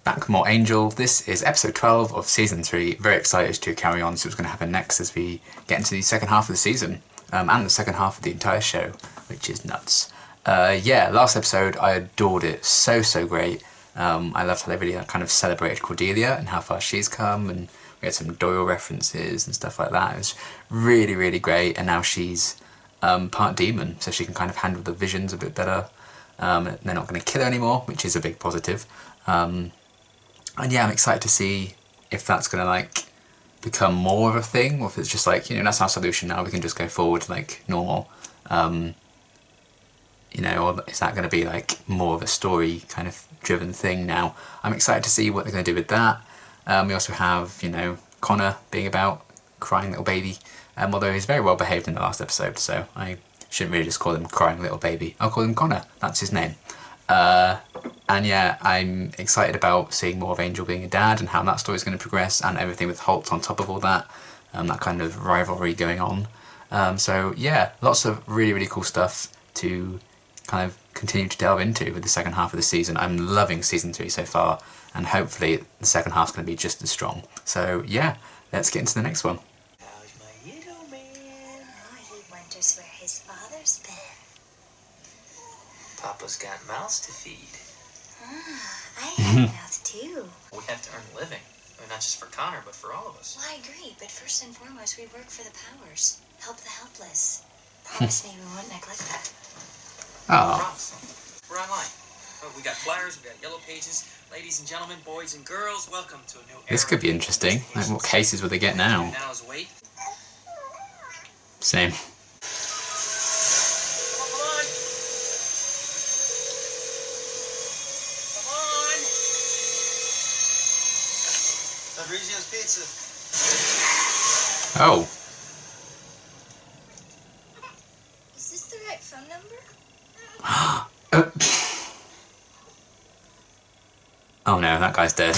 back with more Angel. This is episode 12 of season 3. Very excited to carry on, see what's going to happen next as we get into the second half of the season, and the second half of the entire show, which is nuts. Yeah, last episode I adored it, so great. I loved how they really kind of celebrated Cordelia and how far she's come, and we had some Doyle references and stuff like that. It was really great, and now she's part demon, so she can kind of handle the visions a bit better. They're not going to kill her anymore, which is a big positive. And yeah, I'm excited to see if that's going to like become more of a thing, or if it's just like, you know, that's our solution now, we can just go forward like normal. You know, or is that going to be like more of a story kind of driven thing now? I'm excited to see what they're going to do with that. We also have, you know, Connor being about, crying little baby, although he's very well behaved in the last episode, so I shouldn't really just call him crying little baby. I'll call him Connor, that's his name. And yeah, I'm excited about seeing more of Angel being a dad and how that story's going to progress, and everything with Holtz on top of all that, that kind of rivalry going on. So yeah, lots of really cool stuff to kind of continue to delve into with the second half of the season. I'm loving season 3 so far, and hopefully the second half's going to be just as strong. So yeah, let's get into the next one. How's my little man? Oh, he wonders where his father's been. Papa's got mouths to feed. I have a mouth too. We have to earn a living. I mean, not just for Connor, but for all of us. Well, I agree, but first and foremost, we work for the powers. Help the helpless. Promise me we won't neglect that. Oh. We're online. We got flyers, we got yellow pages. Ladies and gentlemen, boys and girls, welcome to a new era. This could be interesting. Like, what cases will they get now? Now's wait. Same. Fabrizio's Pizza. Oh. Is this the right phone number? Oh no, that guy's dead.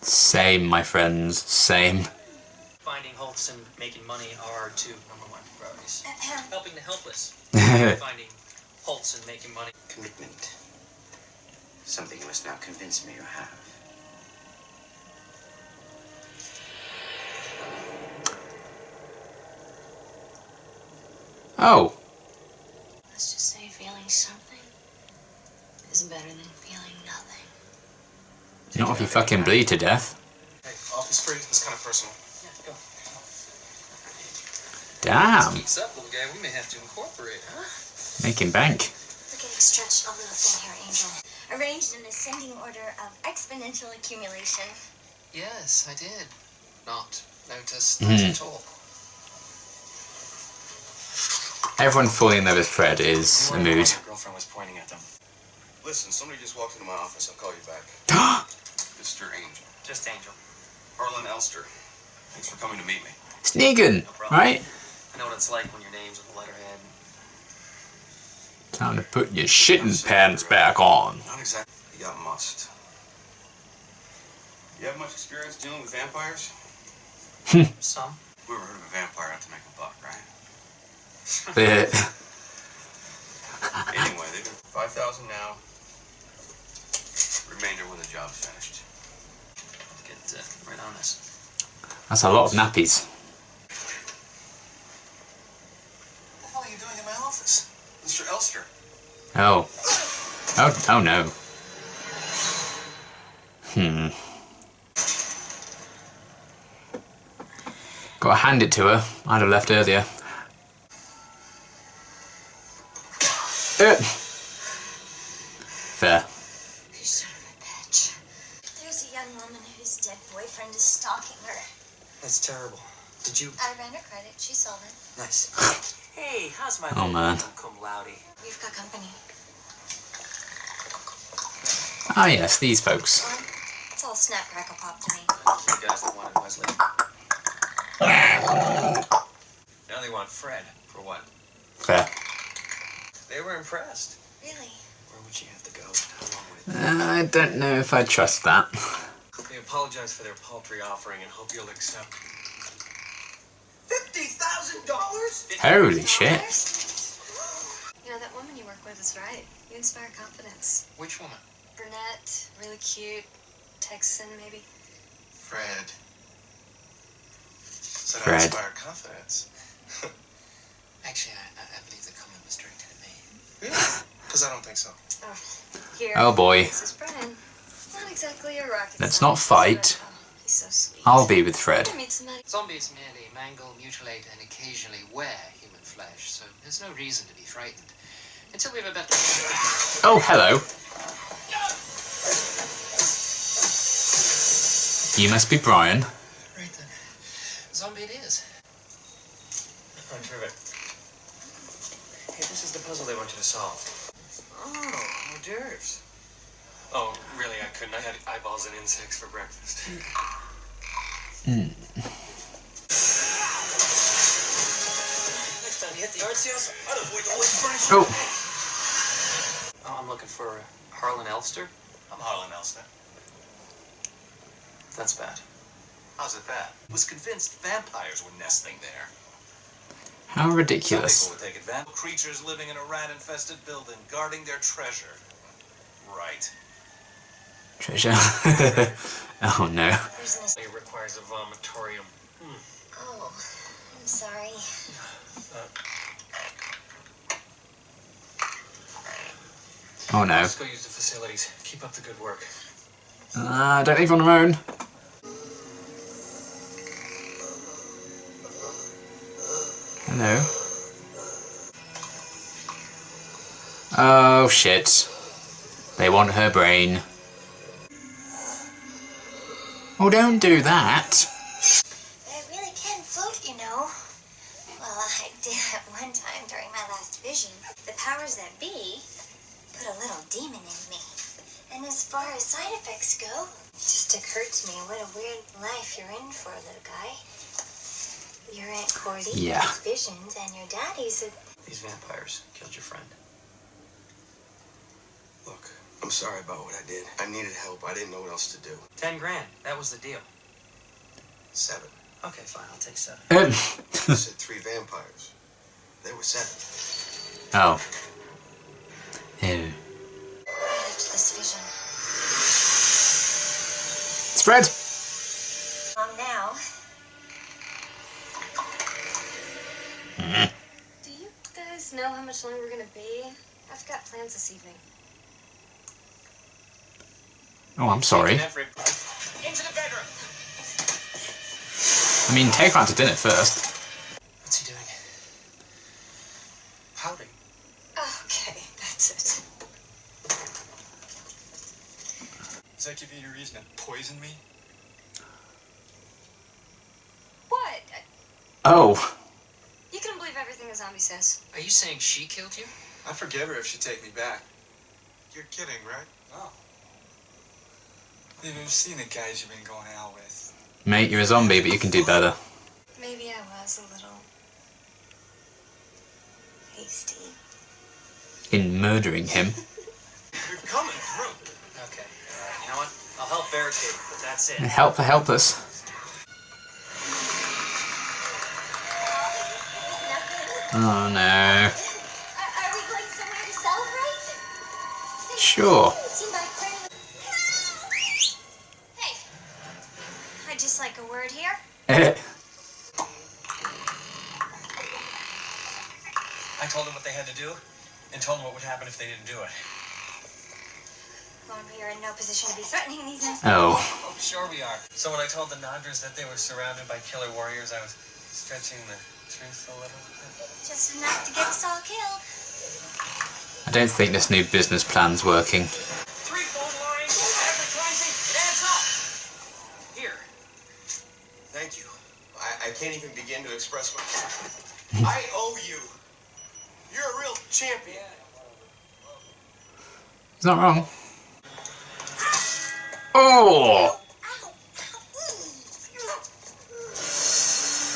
Same, my friends, same. Finding Holtz and making money are our two #1 priorities. Helping the helpless. Finding Holtz and making money. Commitment. Something you must now convince me you have. Oh. Let's just say feeling something is better than feeling nothing. Not if you fucking bleed to death. Hey, office free. It's kind of personal. Yeah, go. Damn. Speaks up, little guy. We may have to incorporate, huh? Making bank. We're getting stretched a little thin here, Angel. Arranged in ascending order of exponential accumulation. Yes, I did. Not notice, not at all. Everyone falling in love with Fred is a mood. My girlfriend was pointing at them. Listen, somebody just walked into my office. I'll call you back. Mr. Angel. Just Angel. Harlan Elster. Thanks for coming to meet me. Sneakin', right? I know what it's like when your name's on the letterhead. Time to put your shitting pants back on. Not exactly. You got must. You have much experience dealing with vampires? Some. We ever heard of a vampire out to make a buck, right? Bit. Anyway, they've got 5,000 now. Remainder when the job's finished. Let's get right on this. That's a lot of nappies. What the hell are you doing in my office? Mr. Elster. Oh. Oh no. Gotta hand it to her. I'd have left earlier. Fair. You son of a bitch. There's a young woman whose dead boyfriend is stalking her. That's terrible. Did you? I ran her credit. She sold it. Nice. Hey, how's my Oh, man. cum laude? We've got company. Ah yes, these folks. It's all snap crackle pop to me. You guys that wanted Wesley. Now they want Fred. For what? Fair. They were impressed. Really? Where would she have to go? How long would it I don't know if I trust that. They apologize for their paltry offering and hope you'll accept. $50,000? Holy shit. Boy, that's right. You inspire confidence. Which woman? Brunette, really cute, Texan maybe. Fred. Said I Fred. inspire confidence. Actually, I believe the comment was directed at me. Really? Because I don't think so. Oh, here. Oh boy. This is Brennan. Not exactly a rocket Let's scientist, not fight. but, oh, he's so sweet. I'll be with Fred. I meet somebody. Zombies merely mangle, mutilate, and occasionally wear human flesh, so there's no reason to be frightened. Until we have a better... Oh, hello. You must be Brian. Right then. Zombie it is. Oh, terrific. Hey, this is the puzzle they want you to solve. Oh, hors d'oeuvres. Oh, really, I couldn't. I had eyeballs and insects for breakfast. Next time you hit the yard sales, I'd avoid the whole furniture. Oh. I'm looking for Harlan Elster. I'm Harlan Elster. That's bad. How's it bad? Was convinced vampires were nesting there. How ridiculous. Some people would take advantage. Creatures living in a rat-infested building, guarding their treasure. Right. Treasure. Oh no. It requires a vomitorium. Oh, I'm sorry. Oh no. Let's go use the facilities. Keep up the good work. Don't leave on our own. Hello. Oh shit. They want her brain. Oh, don't do that. I really can float, you know. Well, I did at one time during my last vision. The powers that be put a little demon in me. And as far as side effects go, it just occurred to me what a weird life you're in for, little guy. Your Aunt Cordy Yeah. has visions, and your daddy's a... These vampires killed your friend. Look, I'm sorry about what I did. I needed help. I didn't know what else to do. 10 grand. That was the deal. 7. Okay, fine. I'll take 7. You said 3 vampires. There were 7. Oh. Ew. I lived this vision. It's Fred. Now. Do you guys know how much longer we're gonna be? I've got plans this evening. Oh, I'm sorry. Into the bedroom. I mean, take her out to dinner first. What's he doing? Pouting. Okay, that's it. Does that give you any reason to poison me? What? Oh. You couldn't believe everything a zombie says. Are you saying she killed you? I'd forgive her if she'd take me back. You're kidding, right? Oh. You've seen the guys you've been going out with. Mate, you're a zombie, but you can do better. Maybe I was a little hasty. In murdering him. You're coming through. Okay. You know what? I'll help barricade, but that's it. Help us. Oh no. Are we going somewhere to celebrate? Sure. Hey, I'd just like a word here. I told them what they had to do, and told them what would happen if they didn't do it. Well, we are in no position to be threatening these Oh. Oh, sure we are. So when I told the Nodras that they were surrounded by killer warriors, I was stretching the truth a little bit. Just enough to get us all killed. I don't think this new business plan's working. 3 phone lines, advertising, it adds up. Here. Thank you. I can't even begin to express my... I owe you. You're a real champion. It's not wrong. Oh!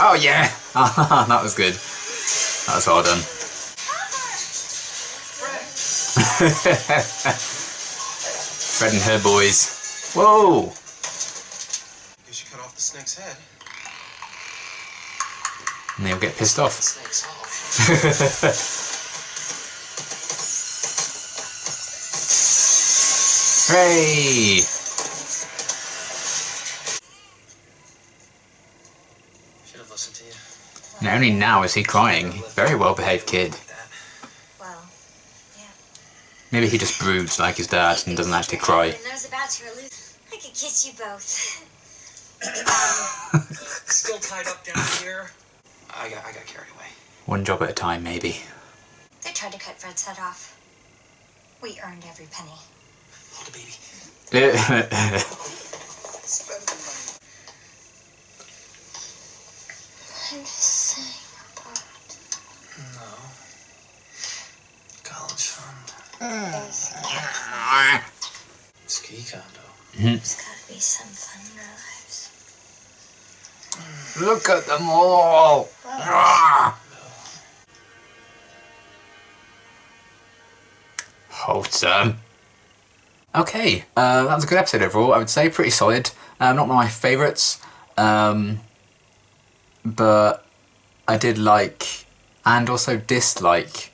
Oh yeah! That was good. That was well done. Fred and her boys. Whoa! Guess you cut off the snake's head. And they'll get pissed off. Snake's off. Hooray! Should have listened to you. And only now is he crying. Very well behaved kid. Well, yeah. Maybe he just broods like his dad and doesn't actually cry. And I was about to aloof. I could kiss you both. Still tied up down here. I got carried away. One job at a time, maybe. They tried to cut Fred's head off. We earned every penny. Hold the baby. Spend the money. I'm just saying about No. College fund. Ski condo. there's gotta be some fun in our lives. Look at them all! Wholesome. Okay, that was a good episode overall, I would say. Pretty solid. Not one of my favourites, but I did like and also dislike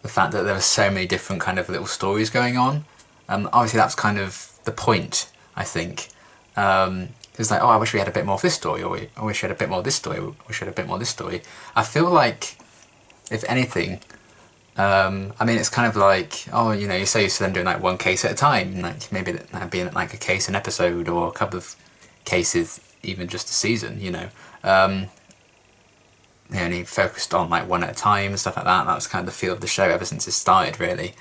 the fact that there were so many different kind of little stories going on. Obviously that's kind of the point, I think. It's like, oh, I wish we had a bit more of this story, or I wish we had a bit more of this story, or I wish we had a bit more of this story. I feel like, if anything, I mean, it's kind of like, oh, you know, you say you're them doing like one case at a time, like maybe that being like a case an episode, or a couple of cases, even just a season, you know. They only focused on like one at a time and stuff like that. That was kind of the feel of the show ever since it started, really.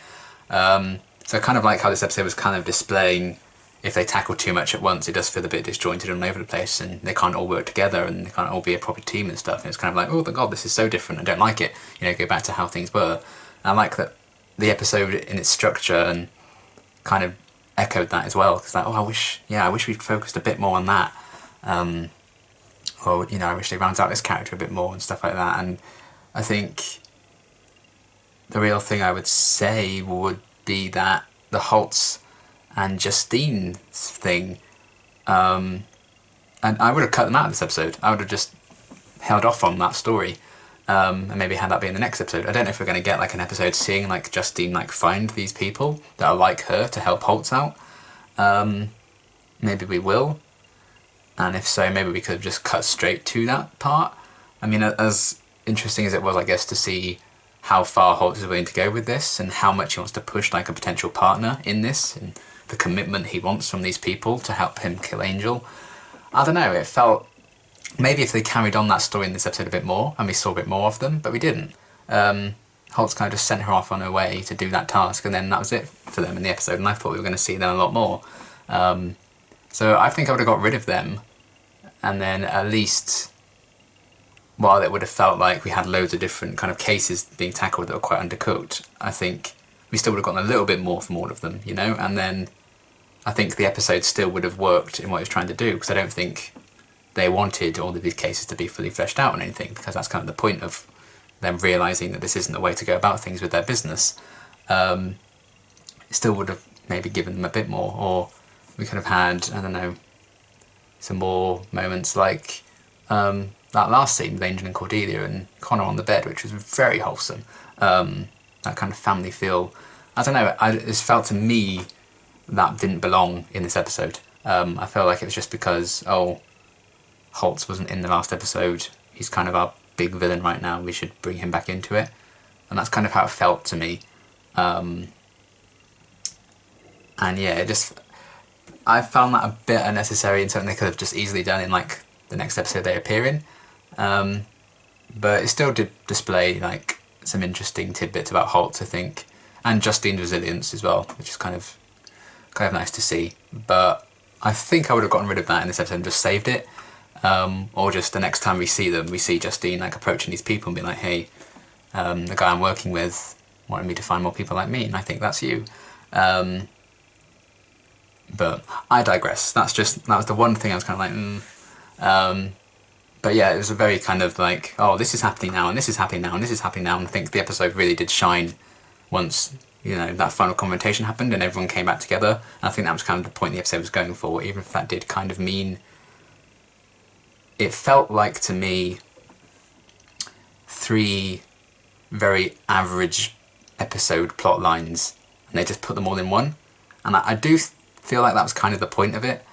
So I kind of like how this episode was kind of displaying, if they tackle too much at once, it does feel a bit disjointed and all over the place, and they can't all work together, and they can't all be a proper team and stuff. And it's kind of like, oh my god, this is so different, I don't like it. You know, go back to how things were. And I like that the episode in its structure and kind of echoed that as well. Because like, oh, I wish we'd focused a bit more on that. Or, you know, I wish they rounded out this character a bit more and stuff like that. And I think the real thing I would say would be that the Holtz and Justine thing, and I would have cut them out of this episode. I would have just held off on that story, and maybe had that be in the next episode. I don't know if we're going to get like an episode seeing like Justine like find these people that are like her to help Holtz out. Maybe we will. And if so, maybe we could have just cut straight to that part. I mean, as interesting as it was, I guess, to see how far Holtz is willing to go with this, and how much he wants to push like a potential partner in this, and the commitment he wants from these people to help him kill Angel. I don't know, it felt, maybe if they carried on that story in this episode a bit more, and we saw a bit more of them, but we didn't. Holtz kind of just sent her off on her way to do that task, and then that was it for them in the episode, and I thought we were going to see them a lot more. So I think I would have got rid of them, and then at least, while it would have felt like we had loads of different kind of cases being tackled that were quite undercooked, I think we still would have gotten a little bit more from all of them, you know, and then I think the episode still would have worked in what it was trying to do, because I don't think they wanted all of these cases to be fully fleshed out or anything, because that's kind of the point of them realising that this isn't the way to go about things with their business. It still would have maybe given them a bit more, or we could have had, I don't know, some more moments like that last scene with Angel and Cordelia and Connor on the bed, which was very wholesome. That kind of family feel. I don't know, it felt to me that didn't belong in this episode. I felt like it was just because, oh, Holtz wasn't in the last episode, he's kind of our big villain right now, we should bring him back into it. And that's kind of how it felt to me. And yeah, I found that a bit unnecessary and something they could have just easily done in like the next episode they appear in. But it still did display like some interesting tidbits about Holtz, I think, and Justine's resilience as well, which is kind of nice to see. But I think I would have gotten rid of that in this episode and just saved it. Or just the next time we see them, we see Justine like approaching these people and being like, hey, the guy I'm working with wanted me to find more people like me, and I think that's you. But I digress. That was the one thing I was kind of like, But yeah, it was a very kind of like, oh, this is happening now, and this is happening now, and this is happening now, and I think the episode really did shine once, you know, that final confrontation happened and everyone came back together. And I think that was kind of the point the episode was going for, even if that did kind of mean, it felt like to me 3 very average episode plot lines, and they just put them all in one. And I do feel like that was kind of the point of it,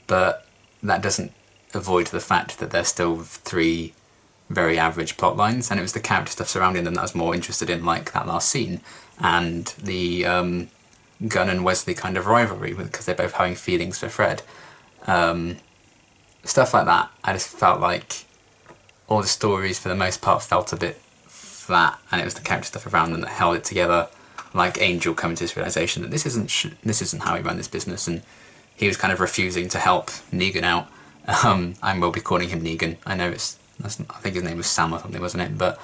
but that doesn't avoid the fact that there's still 3 very average plot lines, and it was the character stuff surrounding them that I was more interested in, like that last scene, and the Gunn and Wesley kind of rivalry, because they're both having feelings for Fred. Stuff like that, I just felt like all the stories for the most part felt a bit flat, and it was the character stuff around them that held it together, like Angel coming to this realisation that this isn't how we run this business, and he was kind of refusing to help Negan out. I will be calling him Negan. I know I think his name was Sam or something, wasn't it? But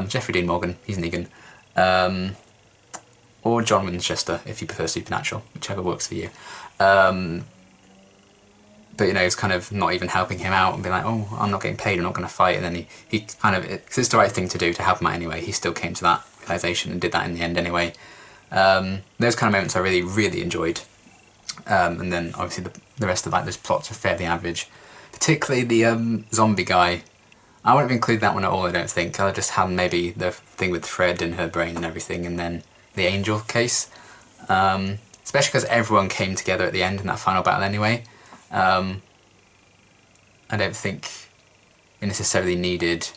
Jeffrey Dean Morgan, he's Negan. Or John Winchester, if you prefer Supernatural, whichever works for you. But, you know, he's kind of not even helping him out and being like, oh, I'm not getting paid, I'm not going to fight. And then he kind of, because it's the right thing to do to help him out anyway, he still came to that realisation and did that in the end anyway. Those kind of moments I really, really enjoyed. And then, obviously, the rest of like those plots are fairly average. Particularly the zombie guy. I wouldn't have included that one at all, I don't think. I'll just have maybe the thing with Fred and her brain and everything, and then the Angel case. Especially because everyone came together at the end in that final battle anyway. I don't think it necessarily needed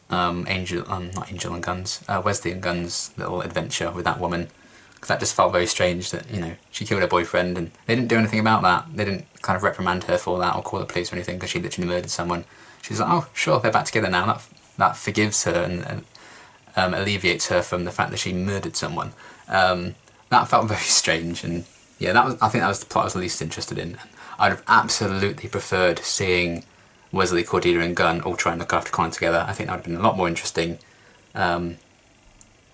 not Angel and Gunn's, Wesley and Gunn's little adventure with that woman, because that just felt very strange that, you know, she killed her boyfriend and they didn't do anything about that. They didn't kind of reprimand her for that or call the police or anything because she literally murdered someone. She's like, oh sure, they're back together now. That forgives her and alleviates her from the fact that she murdered someone. That felt very strange, and yeah, I think that was the plot I was least interested in. I'd have absolutely preferred seeing Wesley, Cordelia and Gunn all try and look after Connor together. I think that would have been a lot more interesting. And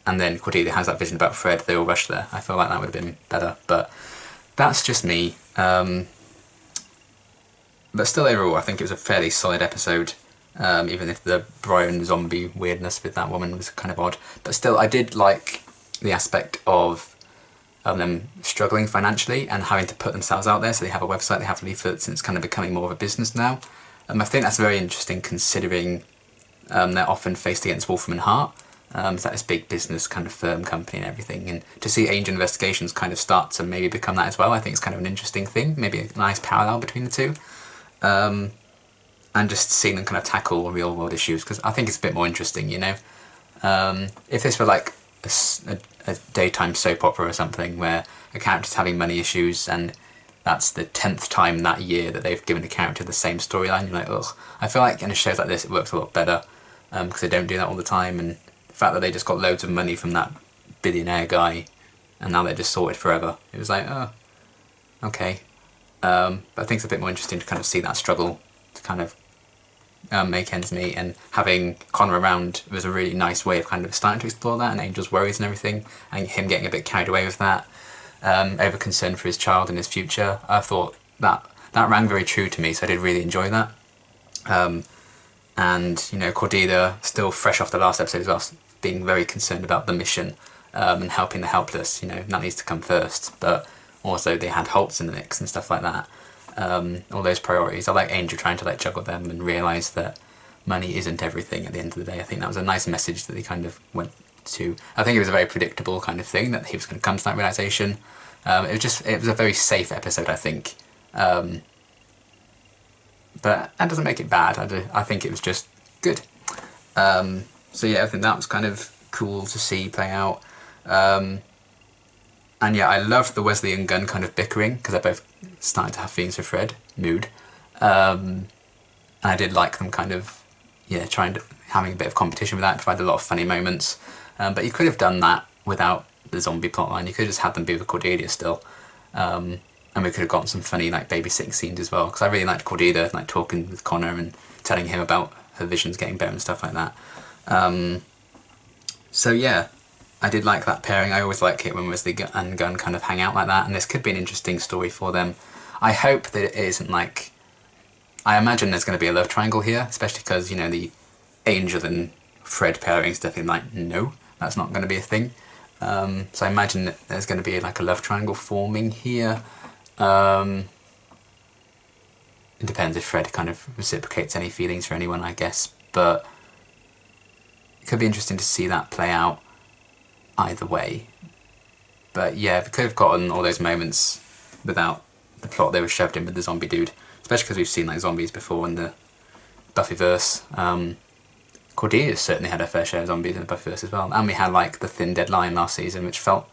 then Cordelia has that vision about Fred, they all rush there. I feel like that would have been better, but that's just me. But still overall, I think it was a fairly solid episode, even if the Brian zombie weirdness with that woman was kind of odd. But still, I did like the aspect of them struggling financially and having to put themselves out there. So they have a website, they have leaflets, and it's kind of becoming more of a business now. I think that's very interesting considering they're often faced against Wolfram and Hart. It's like this big business kind of firm company and everything. And to see Angel Investigations kind of start to maybe become that as well, I think it's kind of an interesting thing. Maybe a nice parallel between the two. And just seeing them kind of tackle real world issues, because I think it's a bit more interesting, you know. If this were like a daytime soap opera or something where a character's having money issues and that's the 10th time that year that they've given a character the same storyline, you're like, ugh. I feel like in shows like this it works a lot better because they don't do that all the time, and the fact that they just got loads of money from that billionaire guy and now they're just sorted forever. It was like, oh, okay. But I think it's a bit more interesting to kind of see that struggle to kind of make ends meet, and having Connor around was a really nice way of kind of starting to explore that and Angel's worries and everything, and him getting a bit carried away with that, over concern for his child and his future. I thought that rang very true to me, so I did really enjoy that. And, you know, Cordelia, still fresh off the last episode as well, being very concerned about the mission and helping the helpless, you know, that needs to come first. But also they had Holtz in the mix and stuff like that. All those priorities. I like Angel trying to like juggle them and realise that money isn't everything at the end of the day. I think that was a nice message that they kind of went to. I think it was a very predictable kind of thing that he was going to come to that realisation. It was a very safe episode, I think. But that doesn't make it bad. I think it was just good. So yeah, I think that was kind of cool to see play out. And yeah, I loved the Wesley and Gunn kind of bickering, because they're both starting to have feelings for Fred. Mood. And I did like them kind of, yeah, having a bit of competition with that. It provided a lot of funny moments. But you could have done that without the zombie plotline. You could have just had them be with Cordelia still. And we could have gotten some funny like babysitting scenes as well. Because I really liked Cordelia, like talking with Connor and telling him about her visions getting better and stuff like that. So yeah. I did like that pairing. I always like it when Wesley and Gunn kind of hang out like that, and this could be an interesting story for them. I hope that it isn't like... I imagine there's going to be a love triangle here, especially because, you know, the Angel and Fred pairing is definitely like, no, that's not going to be a thing. So I imagine that there's going to be like a love triangle forming here. It depends if Fred kind of reciprocates any feelings for anyone, I guess, but it could be interesting to see that play out. Either way. But yeah, we could have gotten all those moments without the plot they were shoved in with the zombie dude, especially because we've seen like zombies before in the Buffyverse. Cordelia's certainly had her fair share of zombies in the Buffyverse as well, and we had like the Thin Dead Line last season, which felt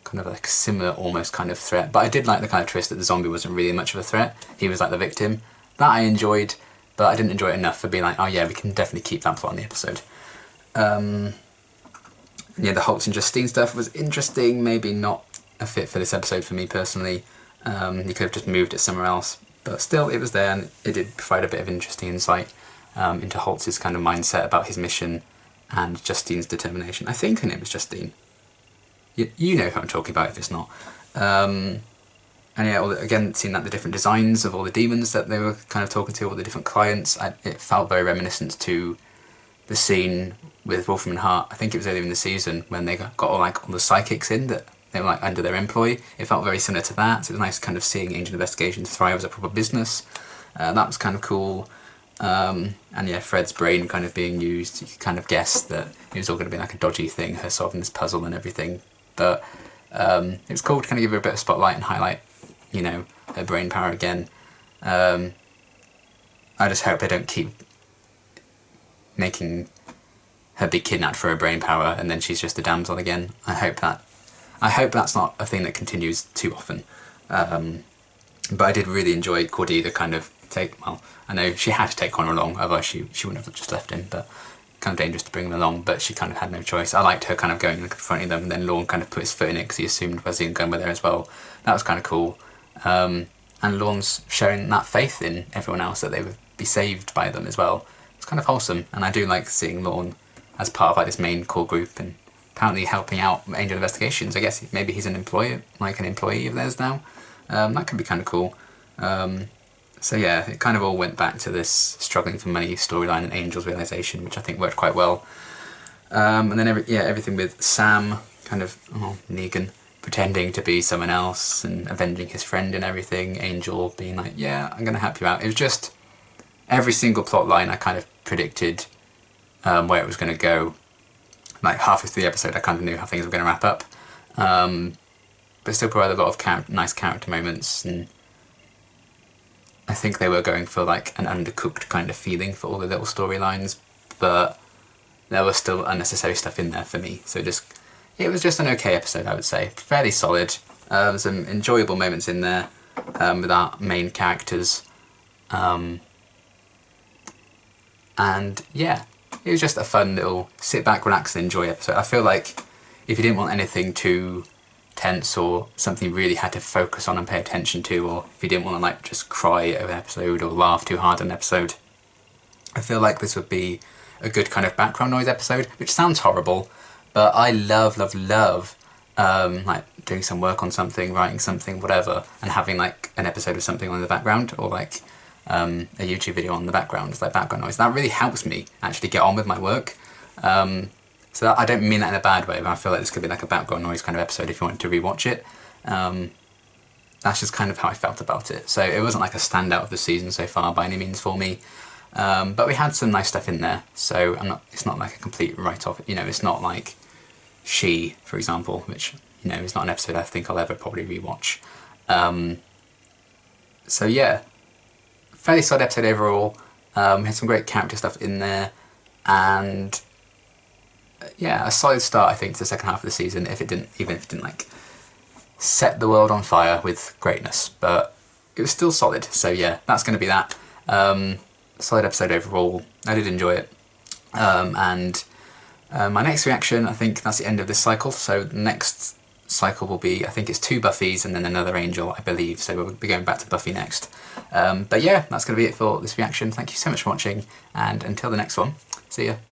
kind of like a similar almost kind of threat, but I did like the kind of twist that the zombie wasn't really much of a threat, he was like the victim. That I enjoyed, but I didn't enjoy it enough for being like, oh yeah, we can definitely keep that plot in the episode. Yeah, the Holtz and Justine stuff was interesting, maybe not a fit for this episode for me personally. You could have just moved it somewhere else, but still it was there, and it did provide a bit of interesting insight into Holtz's kind of mindset about his mission and Justine's determination. I think her name was Justine. You know who I'm talking about if it's not. And yeah, again, seeing that the different designs of all the demons that they were kind of talking to, all the different clients, it felt very reminiscent to the scene with Wolfram and Hart. I think it was earlier in the season when they got all the psychics in that they were like under their employ. It felt very similar to that, so it was nice kind of seeing Angel Investigations thrive as a proper business. That was kind of cool. And yeah, Fred's brain kind of being used, you could kind of guess that it was all going to be like a dodgy thing, her solving this puzzle and everything. But it was cool to kind of give her a bit of spotlight and highlight, you know, her brain power again. I just hope they don't keep making her be kidnapped for her brain power and then she's just a damsel again. I hope that's not a thing that continues too often. But I did really enjoy Cordelia kind of I know she had to take Connor along, otherwise she wouldn't have just left him, but kind of dangerous to bring him along, but she kind of had no choice. I liked her kind of going and confronting them, and then Lorne kind of put his foot in it because he assumed Wesley and Gunn were there as well. That was kind of cool. And Lorne's showing that faith in everyone else that they would be saved by them as well. It's kind of wholesome, and I do like seeing Lorne as part of like this main core group and apparently helping out Angel Investigations. I guess maybe he's an employee of theirs now. That could be kind of cool. So yeah, it kind of all went back to this struggling for money storyline and Angel's realisation, which I think worked quite well. And then everything with Sam, kind of Negan pretending to be someone else and avenging his friend and everything. Angel being like, yeah, I'm going to help you out. It was just every single plot line I kind of predicted where it was going to go. Like halfway through the episode I kind of knew how things were going to wrap up. But still provided a lot of nice character moments, and I think they were going for like an undercooked kind of feeling for all the little storylines, but there was still unnecessary stuff in there for me. So it was just an okay episode, I would say. Fairly solid. Some enjoyable moments in there with our main characters. And yeah, it was just a fun little sit back, relax and enjoy episode. I feel like if you didn't want anything too tense or something you really had to focus on and pay attention to, or if you didn't want to like just cry at an episode or laugh too hard at an episode, I feel like this would be a good kind of background noise episode, which sounds horrible, but I love like doing some work on something, writing something, whatever, and having like an episode of something on in the background, or like a YouTube video on the background as like background noise. That really helps me actually get on with my work. So I don't mean that in a bad way, but I feel like this could be like a background noise kind of episode if you wanted to rewatch it. That's just kind of how I felt about it. So it wasn't like a standout of the season so far by any means for me. But we had some nice stuff in there, so it's not like a complete write-off. You know, it's not like She, for example, which, you know, is not an episode I think I'll ever probably rewatch. So yeah, fairly solid episode overall. We had some great character stuff in there, and yeah, a solid start I think to the second half of the season, even if it didn't like set the world on fire with greatness, but it was still solid. So yeah, that's going to be that. Solid episode overall. I did enjoy it. And my next reaction, I think that's the end of this cycle. So the next cycle will be, I think it's 2 Buffys and then another Angel, I believe. So we'll be going back to Buffy next. But yeah, that's going to be it for this reaction. Thank you so much for watching, and until the next one, see ya.